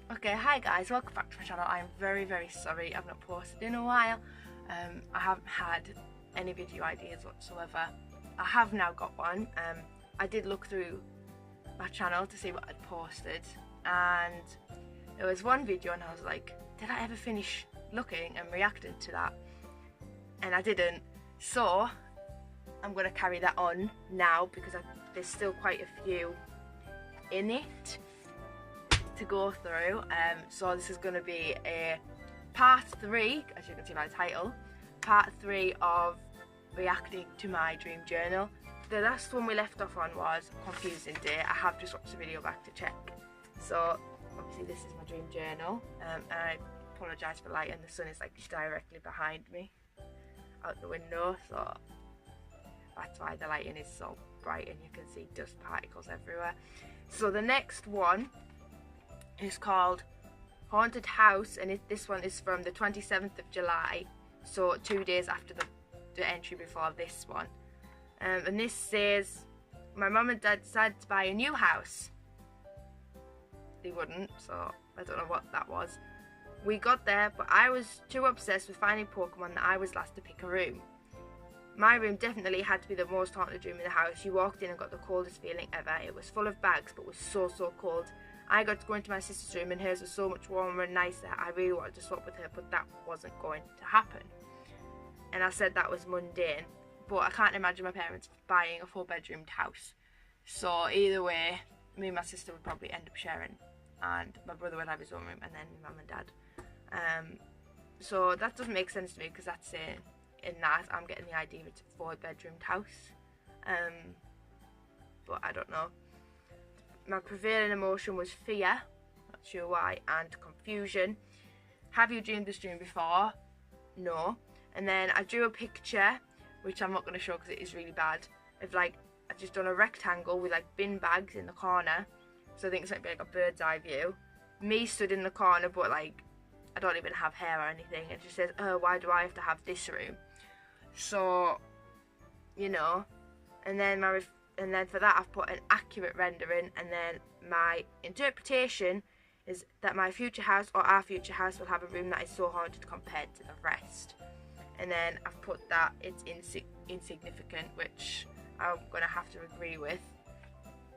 Okay, hi guys, welcome back to my channel. I'm very sorry I've not posted in a while. I haven't had any video ideas whatsoever. I have now got one. I did look through my channel to see what I'd posted, and there was one video and I was like, did I ever finish looking and reacting to that? And I didn't, so I'm going to carry that on now because there's still quite a few in it to go through. So this is going to be a part 3, as you can see by the title, part 3 of reacting to my dream journal. The last one we left off on was Confusing Day. I have just watched the video back to check. So obviously this is my dream journal, and I apologise for the light, and the sun is like directly behind me out the window, so that's why the lighting is so bright and you can see dust particles everywhere. So the next one is called Haunted House, and this one is from the 27th of July, so 2 days after the entry before this one. And this says, my mum and dad decided to buy a new house. They wouldn't, so I don't know what that was. We got there, but I was too obsessed with finding Pokemon that I was last to pick a room. My room definitely had to be the most haunted room in the house. You walked in and got the coldest feeling ever. It was full of bags, but was so cold. I got to go into my sister's room and hers was so much warmer and nicer. I really wanted to swap with her, but that wasn't going to happen. And I said that was mundane, but I can't imagine my parents buying a 4-bedroomed house. So either way, me and my sister would probably end up sharing, and my brother would have his own room, and then mum and dad. So that doesn't make sense to me, because that's in that I'm getting the idea it's a 4-bedroomed house. But I don't know. My prevailing emotion was fear, not sure why, and confusion. Have you dreamed this dream before? No. And then I drew a picture, which I'm not going to show because it is really bad, of like, I've just done a rectangle with like bin bags in the corner, so I think it's like a bird's eye view. Me stood in the corner, but like, I don't even have hair or anything. It just says, oh, why do I have to have this room? So, you know, and then for that I've put an accurate rendering, and then my interpretation is that my future house, or our future house, will have a room that is so haunted compared to the rest. And then I've put that it's insignificant, which I'm going to have to agree with.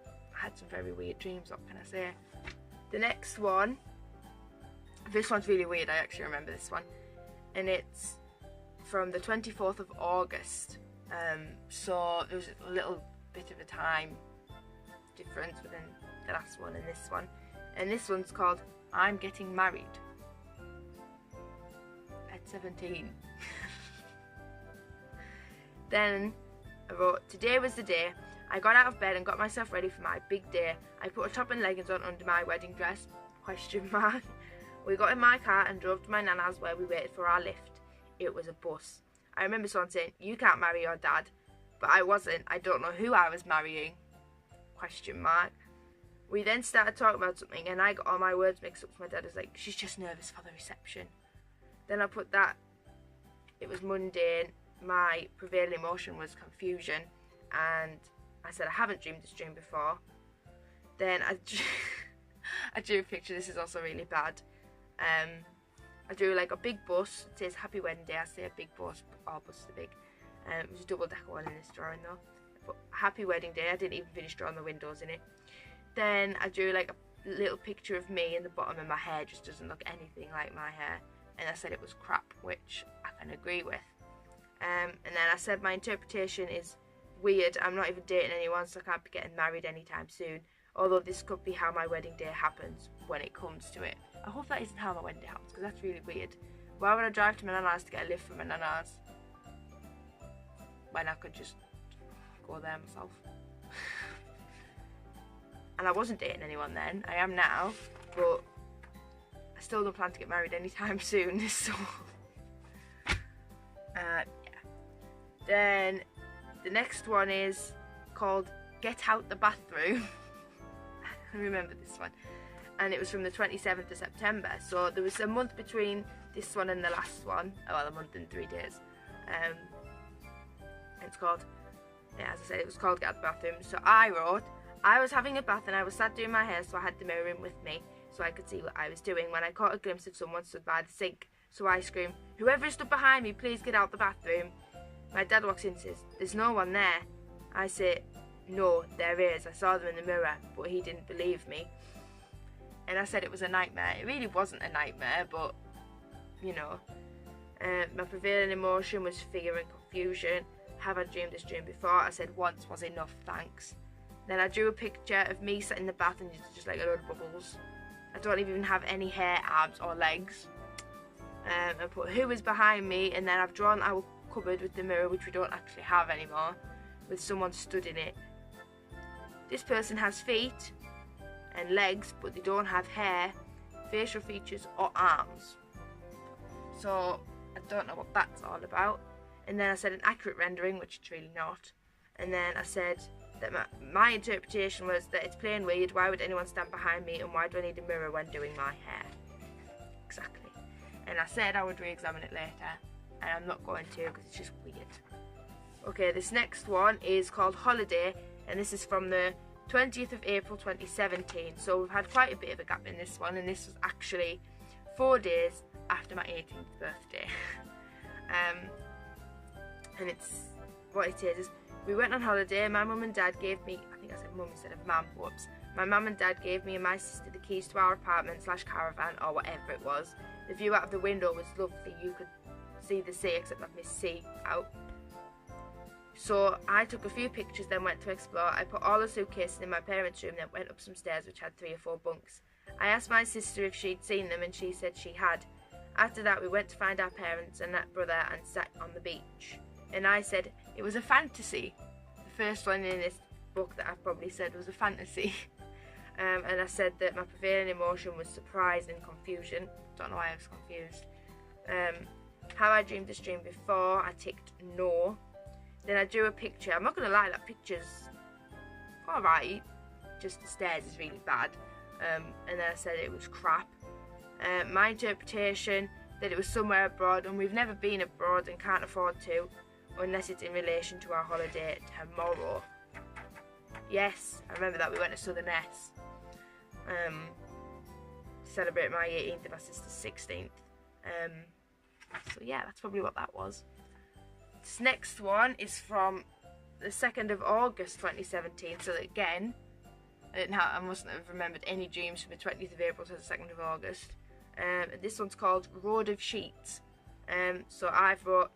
I had some very weird dreams, what can I say? The next one, this one's really weird, I actually remember this one. And it's from the 24th of August. So there's a little bit of a time difference within the last one and this one. And this one's called I'm Getting Married at 17. Then I wrote, today was the day. I got out of bed and got myself ready for my big day. I put a top and leggings on under my wedding dress, ? We got in my car and drove to my nana's where we waited for our lift. It was a bus. I remember someone saying, you can't marry your dad. But I wasn't. I don't know who I was marrying, ? We then started talking about something and I got all my words mixed up. My dad was like, she's just nervous for the reception. Then I put that it was mundane. My prevailing emotion was confusion, and I said I haven't dreamed this dream before. Then I drew a picture. This is also really bad. I drew like a big bus. It says happy wedding day. I say a big bus, all buses are big. It was a double decker one in this drawing though. But happy wedding day. I didn't even finish drawing the windows in it. Then I drew like a little picture of me in the bottom, and my hair just doesn't look anything like my hair. And I said it was crap, which I can agree with. And then I said my interpretation is weird. I'm not even dating anyone, so I can't be getting married anytime soon. Although this could be how my wedding day happens when it comes to it. I hope that isn't how my wedding day happens, because that's really weird. Why would I drive to my nana's to get a lift from my nana's when I could just go there myself? And I wasn't dating anyone then. I am now, but I still don't plan to get married anytime soon. So yeah. Then the next one is called Get Out the Bathroom. I remember this one. and it was from the 27th of September. So there was a month between this one and the last one. Well, a month and 3 days. It's called, yeah, as I said, it was called Get Out the Bathroom. So I wrote, I was having a bath and I was sat doing my hair, so I had the mirror in with me so I could see what I was doing, when I caught a glimpse of someone stood by the sink. So I screamed, "Whoever is stood behind me, please get out the bathroom." My dad walks in and says, "There's no one there." I say, "No, there is. I saw them in the mirror," but he didn't believe me. And I said it was a nightmare. It really wasn't a nightmare, but, you know. My prevailing emotion was fear and confusion. Have I dreamed this dream before? I said once was enough, thanks. Then I drew a picture of me sat in the bath and just like a load of bubbles. I don't even have any hair, arms or legs. I put who is behind me, and then I've drawn our cupboard with the mirror, which we don't actually have anymore, with someone stood in it. This person has feet and legs, but they don't have hair, facial features or arms. So I don't know what that's all about. And then I said an accurate rendering, which it's really not. And then I said that my interpretation was that it's plain weird. Why would anyone stand behind me, and why do I need a mirror when doing my hair? Exactly. And I said I would re-examine it later, and I'm not going to because it's just weird. Okay, this next one is called Holiday, and this is from the 20th of April 2017. So we've had quite a bit of a gap in this one, and this was actually 4 days after my 18th birthday. And it's, what it is we went on holiday. My mum and dad gave me, I think I said mum instead of mum, whoops. My mum and dad gave me and my sister the keys to our apartment / caravan or whatever it was. The view out of the window was lovely. You could see the sea, except I've missed sea out. So I took a few pictures, then went to explore. I put all the suitcases in my parents' room, then went up some stairs which had 3 or 4 bunks. I asked my sister if she'd seen them, and she said she had. After that we went to find our parents and that brother and sat on the beach. And I said it was a fantasy. The first one in this book that I've probably said was a fantasy. And I said that my prevailing emotion was surprise and confusion. Don't know why I was confused. Have I dreamed this dream before? I ticked no. Then I drew a picture. I'm not going to lie, that picture's alright. Just the stairs is really bad. And then I said it was crap. My interpretation, that it was somewhere abroad, and we've never been abroad and can't afford to, unless it's in relation to our holiday tomorrow. Yes, I remember that we went to Southern S to celebrate my 18th and my sister's 16th. So yeah, that's probably what that was. This next one is from the 2nd of August 2017. So again, I mustn't have remembered any dreams from the 20th of April to the 2nd of August. This one's called Road of Sheets. So I've wrote,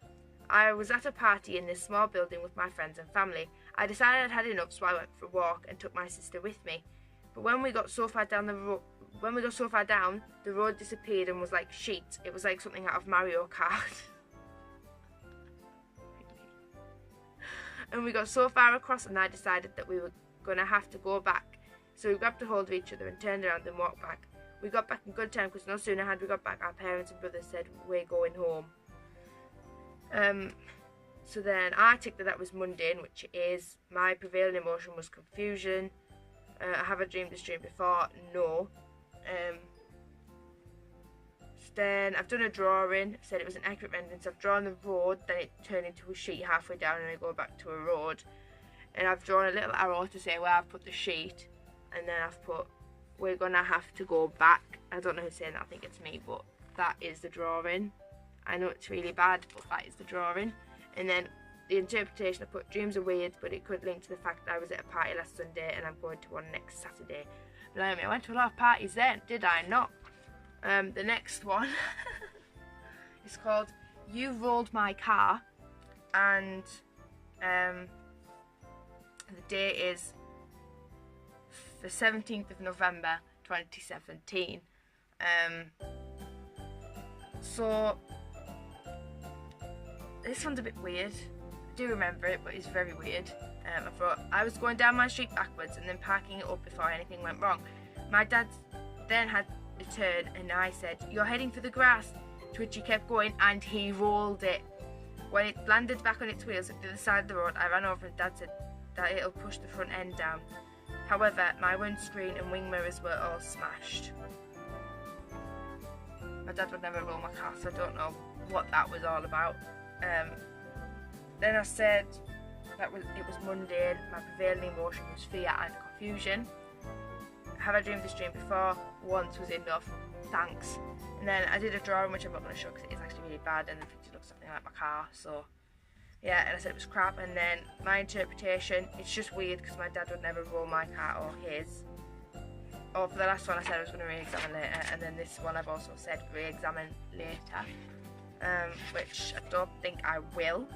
I was at a party in this small building with my friends and family. I decided I'd had enough, so I went for a walk and took my sister with me. But when we got so far down, the road disappeared and was like sheets. It was like something out of Mario Kart. And we got so far across, and I decided that we were going to have to go back. So we grabbed a hold of each other and turned around and walked back. We got back in good time, because no sooner had we got back, our parents and brothers said, "We're going home." So then I ticked that was mundane, which it is. My prevailing emotion was confusion. Have I dreamed this dream before? No. Then I've done a drawing, said it was an accurate rendering, so I've drawn the road, then it turned into a sheet halfway down and I go back to a road. And I've drawn a little arrow to say where I've put the sheet, and then I've put, we're gonna have to go back. I don't know who's saying that, I think it's me, but that is the drawing. I know it's really bad, but that is the drawing. And then the interpretation, I put dreams are weird, but it could link to the fact that I was at a party last Sunday and I'm going to one next Saturday. Blimey, I went to a lot of parties then, did I not? The next one is called You Rolled My Car, and the date is the 17th of November 2017. So this one's a bit weird. I do remember it, but it's very weird. I thought I was going down my street backwards and then parking it up before anything went wrong. My dad then had a turn and I said, "You're heading for the grass," to which he kept going and he rolled it. When it landed back on its wheels at the other side of the road, I ran over and Dad said that it'll push the front end down. However, my windscreen and wing mirrors were all smashed. My dad would never roll my car, so I don't know what that was all about. Then I said it was mundane. My prevailing emotion was fear and confusion. Have I dreamed this dream before? Once was enough. Thanks. And then I did a drawing, which I'm not going to show because it's actually really bad, and the picture looks something like my car. So yeah, and I said it was crap. And then my interpretation, it's just weird because my dad would never roll my car or his. Or for the last one I said I was going to re-examine later, and then this one I've also said re-examine later, which I don't think I will.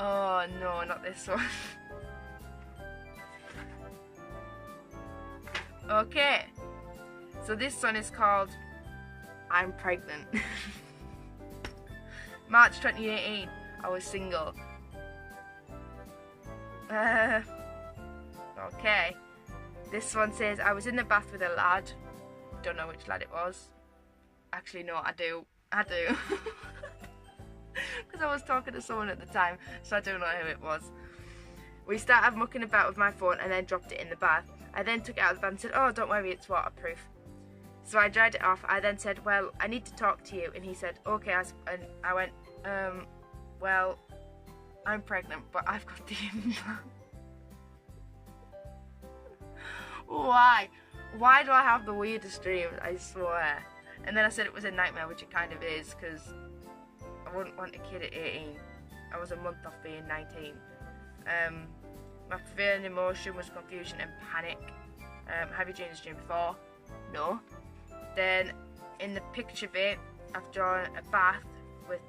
Oh no, not this one. Okay, so this one is called I'm Pregnant. March 2018, I was single. Okay, this one says I was in the bath with a lad. Don't know which lad it was. Actually no, I do. Because I was talking to someone at the time, so I don't know who it was. We started mucking about with my phone and then dropped it in the bath. I then took it out of the bath and said, oh, don't worry, it's waterproof. So I dried it off. I then said, well, I need to talk to you. And he said, okay. And I went, well, I'm pregnant, but I've got the implant. Why? Why do I have the weirdest dreams? I swear. And then I said it was a nightmare, which it kind of is, because I wouldn't want a kid at 18. I was a month off being 19. My prevailing emotion was confusion and panic. Have you dreamed this dream before? No. Then in the picture bit, I've drawn a bath with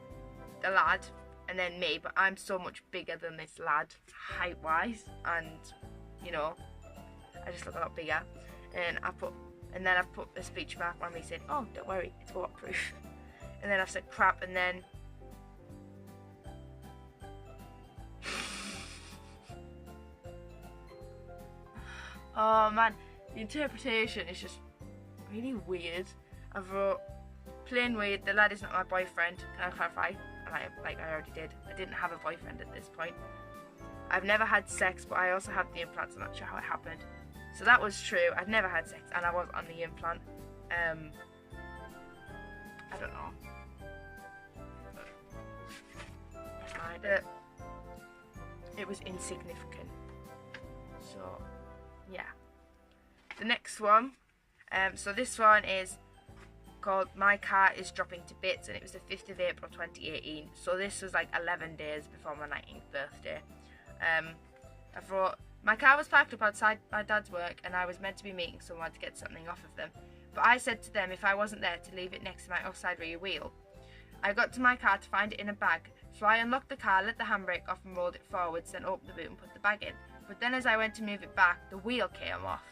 the lad and then me, but I'm so much bigger than this lad height-wise, and you know, I just look a lot bigger. And then I put a speech mark on me saying, oh, don't worry, it's waterproof. And then I've said crap, and then oh man, the interpretation is just really weird. I wrote, plain weird, the lad is not my boyfriend. Can I clarify? And I already did. I didn't have a boyfriend at this point. I've never had sex, but I also have the implants. I'm not sure how it happened. So that was true. I'd never had sex, and I was on the implant. I don't know. It was insignificant. So yeah. The next one, so this one is called My Car is Dropping to Bits, and it was the 5th of April 2018. So this was like 11 days before my 19th birthday. I thought, my car was parked up outside my dad's work, and I was meant to be meeting someone to get something off of them. But I said to them if I wasn't there to leave it next to my offside rear wheel. I got to my car to find it in a bag, so I unlocked the car, let the handbrake off and rolled it forwards, then opened the boot and put the bag in. But then as I went to move it back, the wheel came off.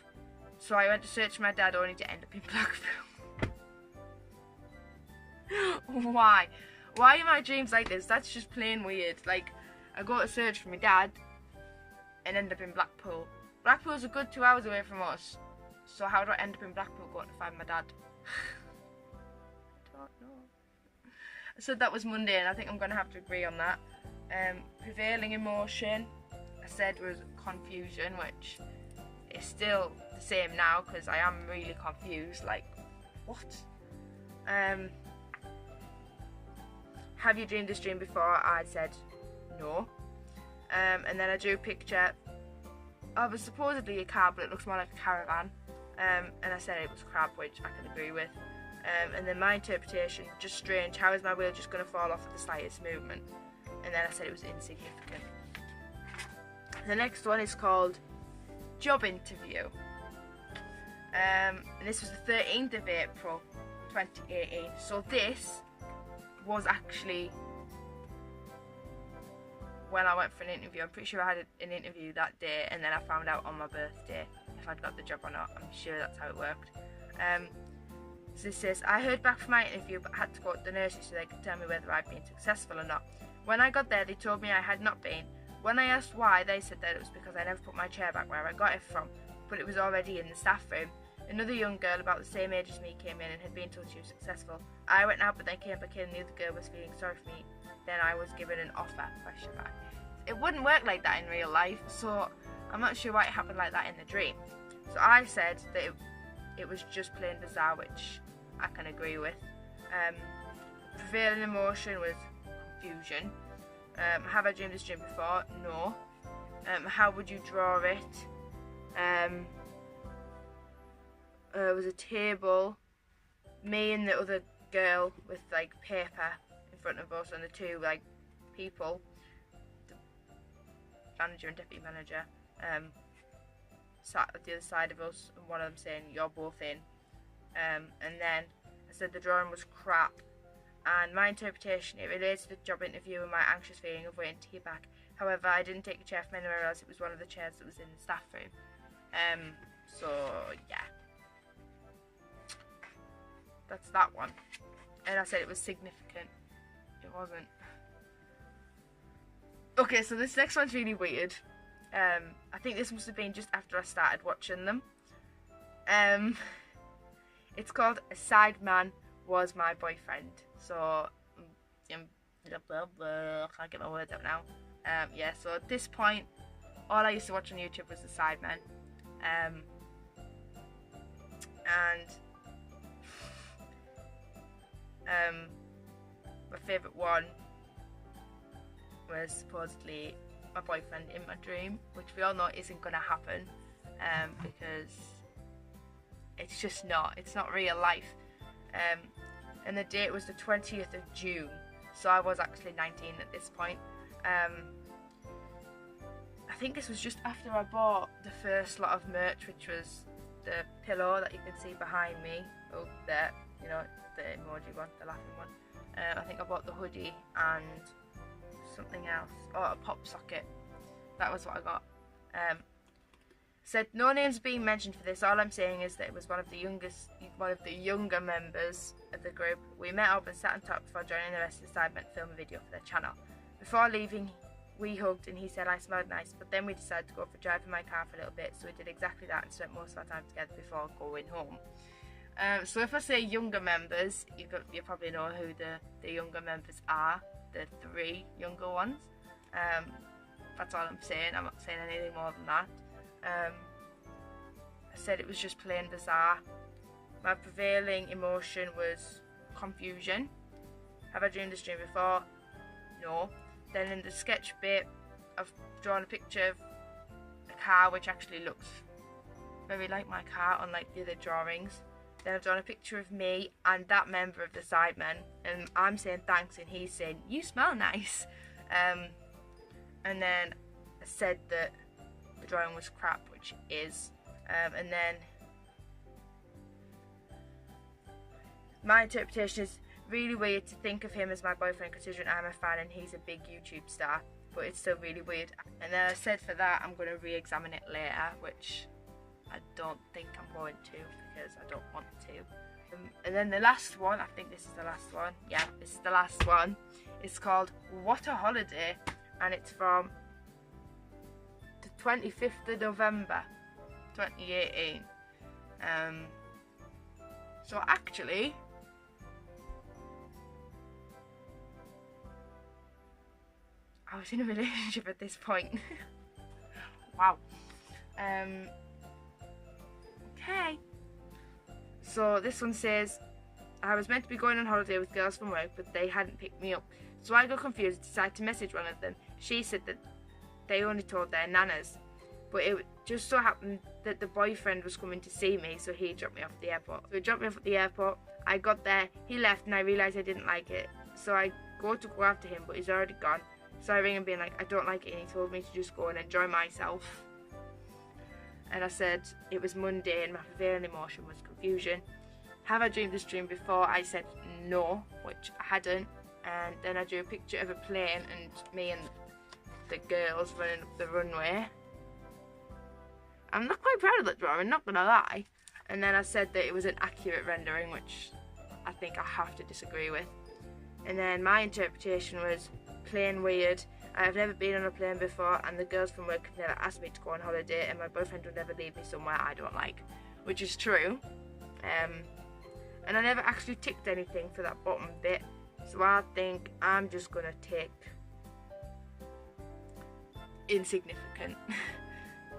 So I went to search for my dad, only to end up in Blackpool. Why? Why are my dreams like this? That's just plain weird. Like, I go to search for my dad and end up in Blackpool. Blackpool's a good 2 hours away from us. So how do I end up in Blackpool going to find my dad? I don't know. I said that was mundane. I think I'm going to have to agree on that. Prevailing emotion, I said was confusion, which is still the same now because I am really confused. Like, what? Have you dreamed this dream before? I said no. And then I drew a picture of supposedly a car, but it looks more like a caravan. And I said it was crap, which I can agree with. And then my interpretation, just strange. How is my wheel just going to fall off at the slightest movement? And then I said it was insignificant. The next one is called Job Interview. And this was the 13th of April 2018. So this was actually when I went for an interview. I'm pretty sure I had an interview that day, and then I found out on my birthday if I'd got the job or not. I'm sure that's how it worked. So this says, I heard back from my interview but had to go to the nursery so they could tell me whether I'd been successful or not. When I got there, they told me I had not been. When I asked why, they said that it was because I never put my chair back where I got it from, but it was already in the staff room. Another young girl about the same age as me came in and had been told she was successful. I went out but then came back in and the other girl was feeling sorry for me. Then I was given an offer, question mark. It wouldn't work like that in real life, so I'm not sure why it happened like that in the dream. So I said that it was just plain bizarre, which I can agree with. Prevailing emotion was confusion. Have I dreamed this dream before? No. How would you draw it? There was a table, me and the other girl with like paper in front of us, and the two like people, the manager and deputy manager, sat at the other side of us, and one of them saying you're both in. And then I said the drawing was crap, and my interpretation, it relates to the job interview and my anxious feeling of waiting to hear back. However, I didn't take a chair from anywhere else, it was one of the chairs that was in the staff room. So yeah, that's that one. And I said it was significant. It wasn't. Okay, so this next one's really weird. I think this must have been just after I started watching them. It's called A Sideman Was My Boyfriend. So, blah, blah, blah. I can't get my words out now. Yeah, so at this point, all I used to watch on YouTube was The Sidemen. My favourite one was supposedly my boyfriend in my dream, which we all know isn't going to happen, because it's just not. It's not real life. And the date was the 20th of June, so I was actually 19 at this point. I think this was just after I bought the first lot of merch, which was the pillow that you can see behind me. Oh, there, you know, the emoji one, the laughing one. I think I bought the hoodie and something else. Oh, a pop socket. That was what I got. Said no names being mentioned for this. All I'm saying is that it was one of the younger members of the group. We met up and sat and talked before joining the rest of the Sidemen to film a video for their channel. Before leaving, we hugged and he said I smelled nice, but then we decided to go for a drive in my car for a little bit, so we did exactly that and spent most of our time together before going home. So if I say younger members, you probably know who the younger members are, the 3 younger ones. That's all I'm saying. I'm not saying anything more than that. I said it was just plain bizarre. My prevailing emotion was confusion. Have I dreamed this dream before? No. Then in the sketch bit, I've drawn a picture of a car which actually looks very like my car, unlike the other drawings. Then I've drawn a picture of me and that member of the Sidemen, and I'm saying thanks and he's saying you smell nice. And then I said that the drawing was crap, which it is. And then my interpretation is really weird to think of him as my boyfriend, considering I'm a fan and he's a big YouTube star, but it's still really weird. And then I said for that I'm going to re-examine it later, which I don't think I'm going to, because I don't want to. And then the last one, I think this is the last one. Yeah, this is the last one. It's called What a Holiday, and it's from the 25th of November 2018. So actually, I was in a relationship at this point. Wow. Okay. So this one says, I was meant to be going on holiday with girls from work, but they hadn't picked me up. So I got confused and decided to message one of them. She said that they only told their nanas. But it just so happened that the boyfriend was coming to see me, so he dropped me off at the airport. So he dropped me off at the airport, I got there, he left, and I realised I didn't like it. So I go after him, but he's already gone. So I ring him being like, I don't like it, and he told me to just go and enjoy myself. And I said it was Monday and my prevailing emotion was confusion. Have I dreamed this dream before? I said no, which I hadn't. And then I drew a picture of a plane and me and the girls running up the runway. I'm not quite proud of that drawing, not gonna lie. And then I said that it was an accurate rendering, which I think I have to disagree with. And then my interpretation was plain weird. I've never been on a plane before, and the girls from work have never asked me to go on holiday, and my boyfriend would never leave me somewhere I don't like. which is true. And I never actually ticked anything for that bottom bit, so I think I'm just gonna tick insignificant.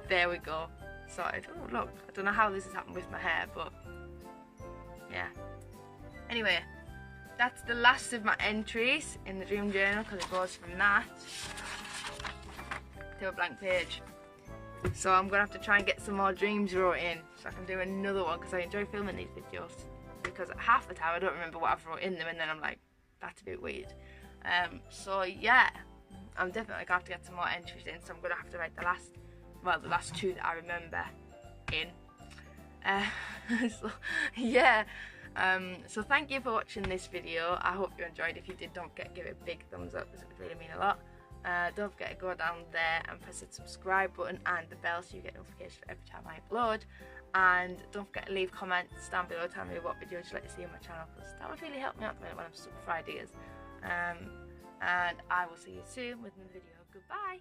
There we go. Sorted. Oh look, I don't know how this has happened with my hair, but yeah. Anyway, that's the last of my entries in the dream journal, because it goes from that to a blank page. So I'm gonna have to try and get some more dreams wrote in so I can do another one, because I enjoy filming these videos, because half the time I don't remember what I've wrote in them, and then I'm like, that's a bit weird. So yeah, I'm definitely gonna have to get some more entries in, so I'm gonna have to write the last two that I remember in. So yeah, so thank you for watching this video. I hope you enjoyed. If you did, don't forget to give it a big thumbs up, because it would really mean a lot. Don't forget to go down there and press the subscribe button and the bell so you get notifications for every time I upload. And don't forget to leave comments down below telling me what videos you'd like to see on my channel, because that would really help me out when I'm stuck for ideas. And I will see you soon with another video. Goodbye.